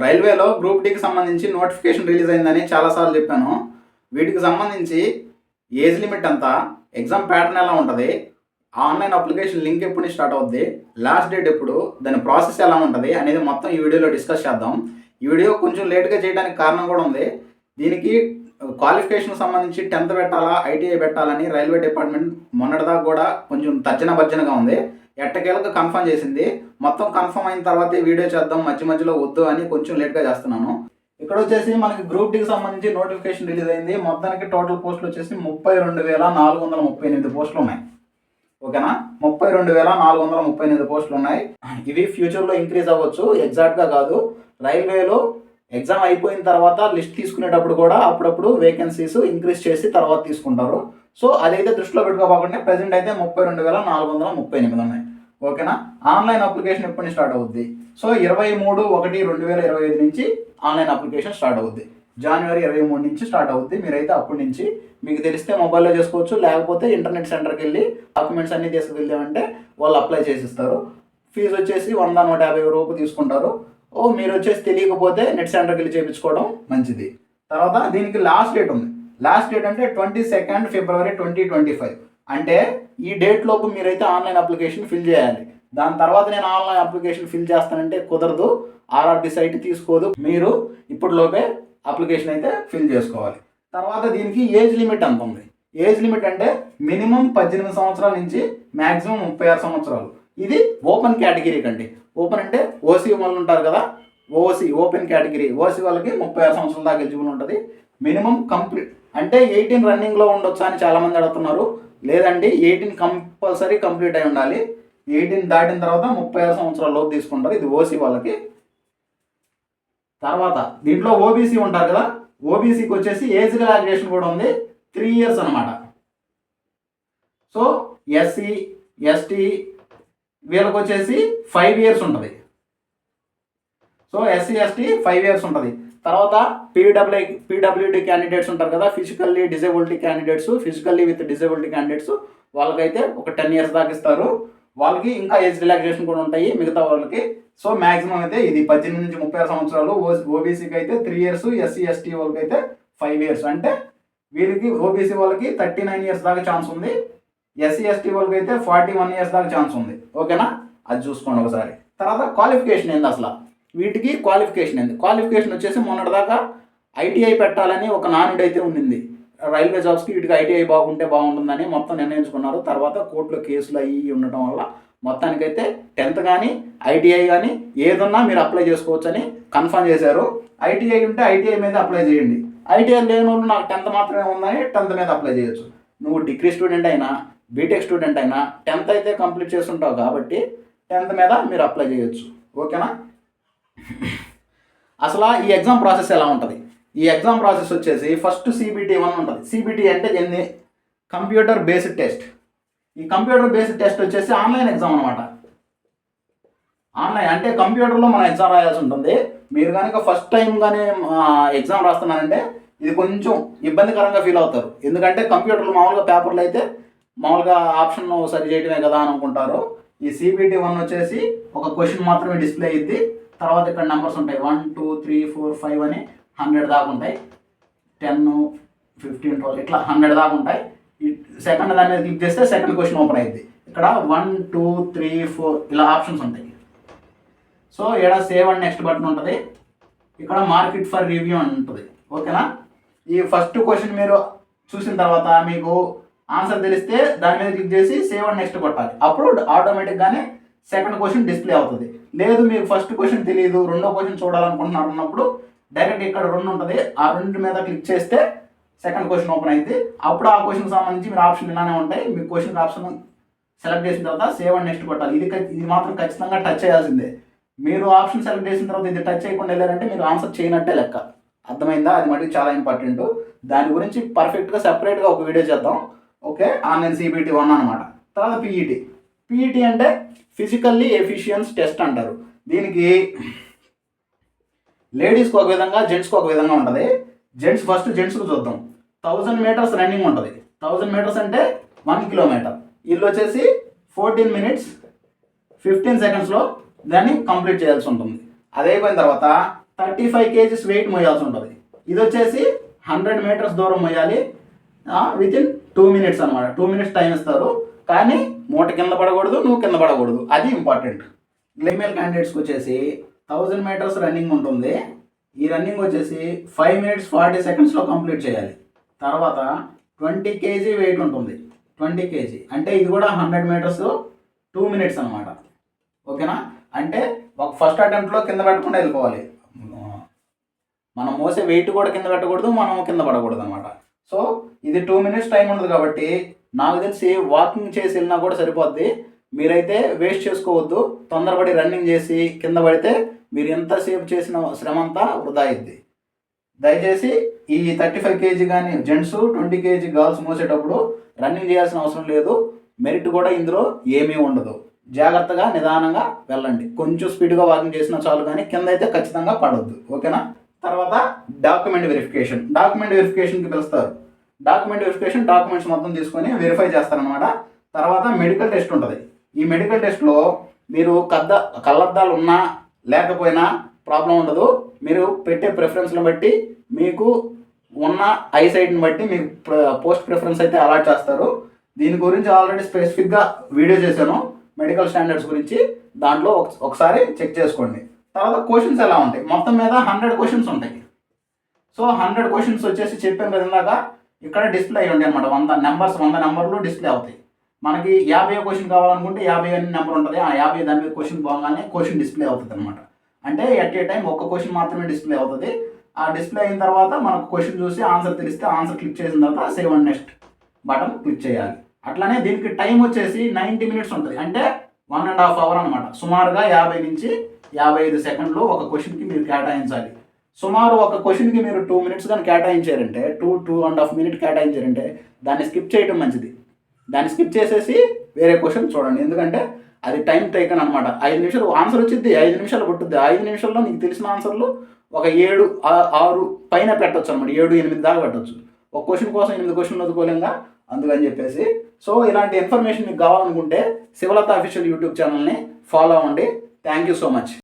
రైల్వేలో గ్రూప్ డీకి సంబంధించి notification release అయిందని చాలాసార్లు చెప్పాను. వీటికి సంబంధించి ఏజ్ లిమిట్ అంతా, ఎగ్జామ్ ప్యాటర్న్ ఎలా ఉంటుంది, ఆన్లైన్ అప్లికేషన్ లింక్ ఎప్పుడు స్టార్ట్ అవుద్ది, లాస్ట్ డేట్ ఎప్పుడు, దాని ప్రాసెస్ ఎలా ఉంటుంది అనేది మొత్తం ఈ వీడియోలో డిస్కస్ చేద్దాం. ఈ వీడియో కొంచెం లేట్గా చేయడానికి కారణం కూడా ఉంది. దీనికి క్వాలిఫికేషన్ సంబంధించి 10th పెట్టాలా, ఐటీఐ పెట్టాలని రైల్వే డిపార్ట్మెంట్ మొన్నటిదాకా కూడా కొంచెం తర్జన భర్జనగా ఉంది. ఎట్టకేలకు కన్ఫర్మ్ చేసింది. మొత్తం కన్ఫర్మ్ అయిన తర్వాత వీడియో చేద్దాం, మధ్య మధ్యలో వద్దు అని కొంచెం లేట్గా చేస్తున్నాను. ఇక్కడ వచ్చేసి మనకి గ్రూప్ డీకి సంబంధించి నోటిఫికేషన్ రిలీజ్ అయింది. మొత్తానికి టోటల్ పోస్టులు వచ్చేసి 32,438 పోస్టులు ఉన్నాయి. ఓకేనా, 32,438 పోస్టులు ఉన్నాయి. ఇవి ఫ్యూచర్లో ఇంక్రీజ్ అవ్వచ్చు, ఎగ్జాక్ట్గా కాదు. రైల్వేలో ఎగ్జామ్ అయిపోయిన తర్వాత లిస్ట్ తీసుకునేటప్పుడు కూడా అప్పుడప్పుడు వేకెన్సీస్ ఇంక్రీజ్ చేసి తర్వాత తీసుకుంటారు. సో అదైతే దృష్టిలో పెట్టుకోకుండా ప్రజెంట్ అయితే 32,438 ఉన్నాయి. ఓకేనా, ఆన్లైన్ అప్లికేషన్ ఎప్పటి స్టార్ట్ అవుద్ది? సో 23/1/2025 నుంచి ఆన్లైన్ అప్లికేషన్ స్టార్ట్ అవుద్ది. జనవరి 23 నుంచి స్టార్ట్ అవుద్ది. మీరైతే అప్పటి నుంచి మీకు తెలిస్తే మొబైల్లో చేసుకోవచ్చు, లేకపోతే ఇంటర్నెట్ సెంటర్కి వెళ్ళి డాక్యుమెంట్స్ అన్నీ తీసుకెళ్ళామంటే వాళ్ళు అప్లై చేసిస్తారు. ఫీజు వచ్చేసి 100-150 రూపాయలు తీసుకుంటారు. మీరు వచ్చేసి తెలియకపోతే నెట్ సెంటర్కి వెళ్ళి చేయించుకోవడం మంచిది. తర్వాత దీనికి లాస్ట్ డేట్ ఉంది. లాస్ట్ డేట్ అంటే 22 ఫిబ్రవరి 2025. అంటే ఈ డేట్ లోపు మీరైతే ఆన్లైన్ అప్లికేషన్ ఫిల్ చేయాలి. దాని తర్వాత నేను ఆన్లైన్ అప్లికేషన్ ఫిల్ చేస్తానంటే కుదరదు, ఆర్ఆర్బి సైట్ తీసుకోదు. మీరు ఇప్పటిలోపే అప్లికేషన్ అయితే ఫిల్ చేసుకోవాలి. తర్వాత దీనికి ఏజ్ లిమిట్ ఎంత ఉంది? ఏజ్ లిమిట్ అంటే మినిమం 18 సంవత్సరాల నుంచి మ్యాక్సిమం 36 సంవత్సరాలు. ఇది ఓపెన్ కేటగిరీ కండి. ఓపెన్ అంటే ఓసీ వాళ్ళు ఉంటారు కదా, ఓసీ ఓపెన్ కేటగిరీ. ఓసీ వాళ్ళకి 36 సంవత్సరాల దాకా ఎలిజిబుల్ ఉంటుంది. మినిమం కంప్లీట్ అంటే 18 రన్నింగ్లో ఉండొచ్చా అని చాలామంది అడుగుతున్నారు. లేదండి, 18 కంపల్సరీ కంప్లీట్ అయి ఉండాలి. 18 దాటిన తర్వాత 36 సంవత్సరాల లోపు తీసుకుంటారు. ఇది ఓసీ వాళ్ళకి. తర్వాత దీంట్లో ఓబీసీ ఉంటారు కదా, ఓబీసీకి వచ్చేసి ఏజ్ రిలాక్సేషన్ కూడా ఉంది, 3 years అనమాట. సో ఎస్సీ ఎస్టీ వీళ్ళకి వచ్చేసి 5 years ఉంటుంది. సో ఎస్సీ ఎస్టీ 5 years ఉంటుంది. తర్వాత పీడబ్ల్యూడి క్యాండిడేట్స్ ఉంటారు కదా, physically disability candidates, physically with disability candidates, వాళ్ళకైతే ఒక 10 years దాకా ఇస్తారు. వాళ్ళకి ఇంకా ఏజ్ రిలాక్సేషన్ కూడా ఉంటాయి మిగతా వాళ్ళకి. సో మ్యాక్సిమం అయితే ఇది 18 నుంచి 36 సంవత్సరాలు. ఓబీసీకి అయితే 3 years, ఎస్సీ ఎస్టీ వాళ్ళకి అయితే 5 years. అంటే వీళ్ళకి ఓబీసీ వాళ్ళకి 39 years దాకా ఛాన్స్ ఉంది. ఎస్సీ ఎస్టీ వాళ్ళకి అయితే 41 years దాకా ఛాన్స్ ఉంది. ఓకేనా, అది చూసుకోండి ఒకసారి. తర్వాత క్వాలిఫికేషన్ ఏంది అసలు? వీటికి క్వాలిఫికేషన్ ఏంది? క్వాలిఫికేషన్ వచ్చేసి మొన్నటిదాకా ఐటీఐ పెట్టాలని ఒక నానుడి అయితే ఉండింది. రైల్వే జాబ్స్కి వీటికి ఐటీఐ బాగుంటే బాగుంటుందని మొత్తం నిర్ణయించుకున్నారు. తర్వాత కోర్టులో కేసులు అయ్యి ఉండటం వల్ల మొత్తానికైతే 10th కానీ ఐటీఐ కానీ ఏదన్నా మీరు అప్లై చేసుకోవచ్చు అని కన్ఫర్మ్ చేశారు. ఐటీఐ ఉంటే ఐటీఐ మీద అప్లై చేయండి. ఐటీఐ లేని వాళ్ళు నాకు 10th మాత్రమే ఉందని 10th మీద అప్లై చేయొచ్చు. నువ్వు డిగ్రీ స్టూడెంట్ అయినా బీటెక్ స్టూడెంట్ అయినా 10th అయితే కంప్లీట్ చేస్తుంటావు కాబట్టి 10th మీద మీరు అప్లై చేయొచ్చు. ఓకేనా, అసలు ఈ ఎగ్జామ్ ప్రాసెస్ ఎలా ఉంటుంది? ఈ ఎగ్జామ్ ప్రాసెస్ వచ్చేసి ఫస్ట్ CBT 1 ఉంటుంది. CBT అంటే ఏంది? Computer based test. ఈ కంప్యూటర్ బేస్డ్ టెస్ట్ వచ్చేసి ఆన్లైన్ ఎగ్జామ్ అనమాట. ఆన్లైన్ అంటే కంప్యూటర్లో మనం ఎగ్జామ్ రాయాల్సి ఉంటుంది. మీరు కనుక ఫస్ట్ టైం కానీ ఎగ్జామ్ రాస్తున్నారంటే ఇది కొంచెం ఇబ్బందికరంగా ఫీల్ అవుతారు. ఎందుకంటే కంప్యూటర్లో మామూలుగా పేపర్లు అయితే మామూలుగా ఆప్షన్ సరి చేయడమే కదా అని అనుకుంటారు. ఈ CBT 1 వచ్చేసి ఒక క్వశ్చన్ మాత్రమే డిస్ప్లే అయ్యింది. తర్వాత ఇక్కడ నెంబర్స్ ఉంటాయి 1 2 3 4 5 అని 100 దాకా ఉంటాయి. 10 15 12 ఇట్లా 100 దాకా ఉంటాయి. ఈ సెకండ్ దాని మీద క్లిక్ చేస్తే సెకండ్ క్వశ్చన్ ఓపెన్ అయ్యింది. ఇక్కడ 1 2 3 4 ఇలా ఆప్షన్స్ ఉంటాయి. సో ఇక్కడ సేవ్ అండ్ నెక్స్ట్ బటన్ ఉంటుంది. ఇక్కడ మార్కెట్ ఫర్ రివ్యూ అని ఉంటుంది. ఓకేనా, ఈ ఫస్ట్ క్వశ్చన్ మీరు చూసిన తర్వాత మీకు ఆన్సర్ తెలిస్తే దాని మీద క్లిక్ చేసి సేవ్ అండ్ నెక్స్ట్ కొట్టాలి. అప్పుడు ఆటోమేటిక్గానే సెకండ్ క్వశ్చన్ డిస్ప్లే అవుతుంది. లేదు మీకు ఫస్ట్ క్వశ్చన్ తెలియదు, రెండో క్వశ్చన్ చూడాలనుకుంటున్నారు అన్నప్పుడు డైరెక్ట్ ఇక్కడ 2 ఉంటుంది. ఆ 2 మీద క్లిక్ చేస్తే సెకండ్ క్వశ్చన్ ఓపెన్ అయితే అప్పుడు ఆ క్వశ్చన్ సంబంధించి మీరు ఆప్షన్ ఇలానే ఉంటాయి. మీ క్వశ్చన్ ఆప్షన్ సెలెక్ట్ చేసిన తర్వాత సేవ్ అండ్ నెక్స్ట్ కొట్టాలి. ఇది మాత్రం ఖచ్చితంగా టచ్ చేయాల్సిందే. మీరు ఆప్షన్ సెలెక్ట్ చేసిన తర్వాత ఇది టచ్ చేయకుండా వెళ్ళారంటే మీరు ఆన్సర్ చేయనట్టే లెక్క. అర్థమైందా? అది మటుకు చాలా ఇంపార్టెంట్. దాని గురించి పర్ఫెక్ట్గా సెపరేట్గా ఒక వీడియో చేద్దాం. ఓకే, ఆన్లైన్ CBT 1 అనమాట. తర్వాత PET అంటే ఫిజికల్లీ ఎఫిషియన్స్ టెస్ట్ అంటారు. దీనికి లేడీస్కి ఒక విధంగా, జెంట్స్కి ఒక విధంగా ఉంటుంది. జెంట్స్కి చూద్దాం. 1000 meters రన్నింగ్ ఉంటుంది. 1000 meters అంటే 1 kilometer. వీళ్ళు వచ్చేసి 14 minutes 15 secondsలో దాన్ని కంప్లీట్ చేయాల్సి ఉంటుంది. అది అయిపోయిన తర్వాత 35 kgs వెయిట్ మోయాల్సి ఉంటుంది. ఇది వచ్చేసి 100 మీటర్స్ దూరం మోయాలి విత్ ఇన్ 2 minutes అనమాట. 2 minutes టైం ఇస్తారు, కానీ మూట కింద పడకూడదు, నువ్వు కింద పడకూడదు, అది ఇంపార్టెంట్. ఫీమేల్ క్యాండిడేట్స్కి వచ్చేసి 1000 meters రన్నింగ్ ఉంటుంది. ఈ రన్నింగ్ వచ్చేసి 5 minutes 40 secondsలో కంప్లీట్ చేయాలి. తర్వాత 20 kg వెయిట్ ఉంటుంది. 20 kg అంటే ఇది కూడా 100 meters 2 minutes అనమాట. ఓకేనా? అంటే ఒక ఫస్ట్ అటెంప్ట్లో కింద పెట్టకుండా వెళ్ళిపోవాలి. మనం మోసే వెయిట్ కూడా కింద పెట్టకూడదు, మనం కింద పడకూడదు అనమాట. సో ఇది 2 minutes టైం ఉండదు కాబట్టి నాకు తెలిసి వాకింగ్ చేసి వెళ్ళినా కూడా సరిపోద్ది. మీరైతే వేస్ట్ చేసుకోవద్దు. తొందరపడి రన్నింగ్ చేసి కింద పడితే మీరు ఎంతసేపు చేసిన శ్రమ అంతా వృధా అయింది. దయచేసి ఈ 35 kg కానీ జెంట్స్, 20 kg గర్ల్స్ మోసేటప్పుడు రన్నింగ్ చేయాల్సిన అవసరం లేదు. మెరిట్ కూడా ఇందులో ఏమీ ఉండదు. జాగ్రత్తగా నిదానంగా వెళ్ళండి. కొంచెం స్పీడ్గా వాకింగ్ చేసినా చాలు, కానీ కింద అయితే ఖచ్చితంగా పడవద్దు. ఓకేనా? తర్వాత డాక్యుమెంట్ వెరిఫికేషన్. డాక్యుమెంట్ వెరిఫికేషన్కి పిలుస్తారు. డాక్యుమెంట్ వెరిఫికేషన్ డాక్యుమెంట్స్ మొత్తం తీసుకొని వెరిఫై చేస్తారనమాట. తర్వాత మెడికల్ టెస్ట్ ఉంటుంది. ఈ మెడికల్ టెస్ట్లో మీరు కళ్ళద్దాలు ఉన్నా లేకపోయినా ప్రాబ్లం ఉండదు. మీరు పెట్టే ప్రిఫరెన్స్ని బట్టి, మీకు ఉన్న ఐసైట్ని బట్టి మీకు పోస్ట్ ప్రిఫరెన్స్ అయితే అలాట్ చేస్తారు. దీని గురించి ఆల్రెడీ స్పెసిఫిక్గా వీడియో చేశాను, మెడికల్ స్టాండర్డ్స్ గురించి. దాంట్లో ఒకసారి చెక్ చేసుకోండి. తర్వాత క్వశ్చన్స్ ఎలా ఉంటాయి, మొత్తం మీద 100 questions ఉంటాయి. సో 100 questions వచ్చేసి చెప్పాను కదా ఇందాక, ఇక్కడ డిస్ప్లే అయ్యి ఉంటాయి అనమాట. 100 నెంబర్లు డిస్ప్లే అవుతాయి. మనకి 50 క్వశ్చన్ కావాలనుకుంటే 50 అని నెంబర్ ఉంటుంది. ఆ 50 దాని మీద క్వశ్చన్ బాగానే క్వశ్చన్ డిస్ప్లే అవుతుంది అనమాట. అంటే ఎట్ ఏ టైం ఒక్క క్వశ్చన్ మాత్రమే డిస్ప్లే అవుతుంది. ఆ డిస్ప్లే అయిన తర్వాత మనకు క్వశ్చన్ చూసి ఆన్సర్ తెలిస్తే ఆన్సర్ క్లిక్ చేసిన తర్వాత save and next button click చేయాలి. అట్లానే దీనికి టైం వచ్చేసి 90 minutes ఉంటుంది. అంటే 1.5 hours అనమాట. సుమారుగా 50 నుంచి 55 సెకండ్లు ఒక క్వశ్చన్కి మీరు కేటాయించాలి. సుమారు ఒక క్వశ్చన్కి మీరు 2 minutes కానీ కేటాయించారంటే, 2.5 minutes కేటాయించారంటే దాన్ని స్కిప్ చేయడం మంచిది. దాన్ని స్కిప్ చేసేసి వేరే క్వశ్చన్ చూడండి. ఎందుకంటే అది టైం టేకన్ అనమాట. 5 నిమిషాలు ఆన్సర్ వచ్చింది, 5 నిమిషాలు పట్టుద్ది. 5 నిమిషాల్లో నీకు తెలిసిన ఆన్సర్లు ఒక 7, 6 పైన పెట్టవచ్చు అనమాట. 7, 8 దాకా పెట్టవచ్చు. ఒక క్వశ్చన్ కోసం 8 questions వదుకోలేంగా, అందుకని చెప్పేసి. సో ఇలాంటి ఇన్ఫర్మేషన్ మీకు కావాలనుకుంటే శివలత అఫీషియల్ యూట్యూబ్ ఛానల్ని ఫాలో అవ్వండి. Thank you so much.